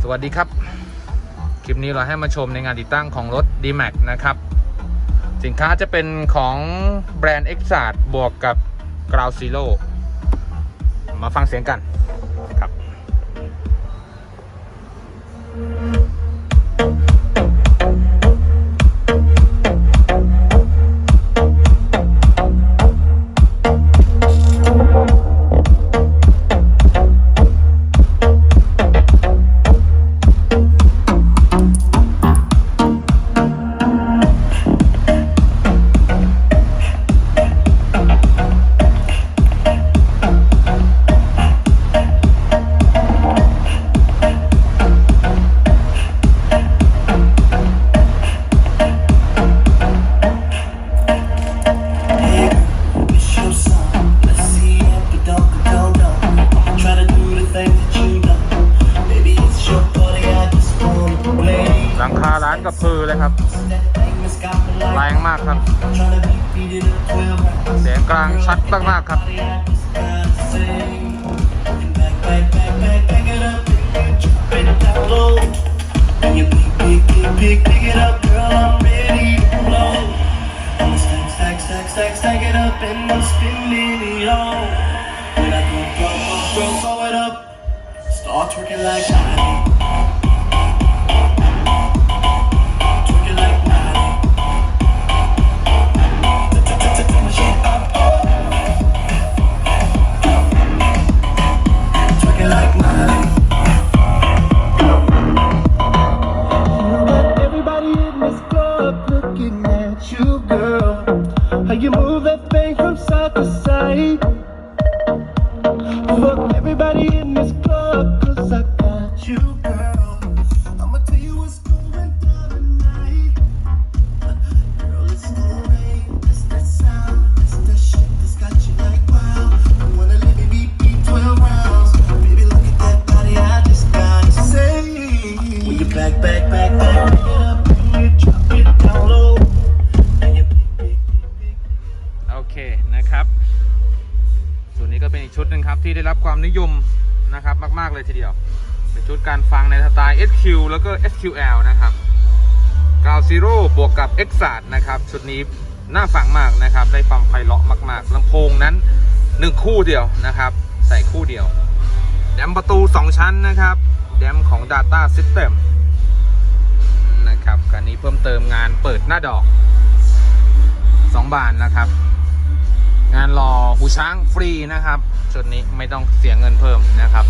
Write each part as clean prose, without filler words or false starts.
สวัสดีครับคลิปนี้เราให้มาชมในงานติดตั้งของรถ D-Max นะครับสินค้าจะเป็นของแบรนด์ Exart บวกกับ Ground Zero มาฟังเสียงกันครับ หลังคาร้านกับพือเลยครับแรงมากครับเสียงกลางชัดมากๆครับYou move that thing from side to side. Fuck everybody in this club, cause I got you, girl. I'ma tell you what's going down tonight. Girl, it's the rain, it's that sound, it's that shit that's got you like wow. You wanna let me beat 12 rounds. Baby, look at that body, I just gotta say. When you back it up, and you drop it down low. โอเคนะครับส่วนนี้ก็เป็นอีกชุดหนึ่งครับที่ได้รับความนิยมนะครับมากๆเลยทีเดียวเป็นชุดการฟังในสไตล์ SQ แล้วก็ SQL นะครับ Ground Zero บวกกับ Exart นะครับชุดนี้น่าฟังมากนะครับได้ความไพเราะมากๆลำโพงนั้น1คู่เดียวนะครับใส่คู่เดียวแดมประตู2ชั้นนะครับแดมของ Data System นะครับการนี้เพิ่มเติมงานเปิดหน้าดอก2 บานนะครับงานหล่อหูช้างฟรีนะครับชุดนี้ไม่ต้องเสียเงินเพิ่มนะครับ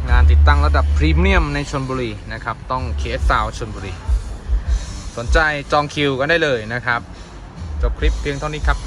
งานติดตั้งระดับพรีเมียมในชลบุรีนะครับต้อง KS Sound ชลบุรีสนใจจองคิวกันได้เลยนะครับจบคลิปเพียงเท่านี้ครับ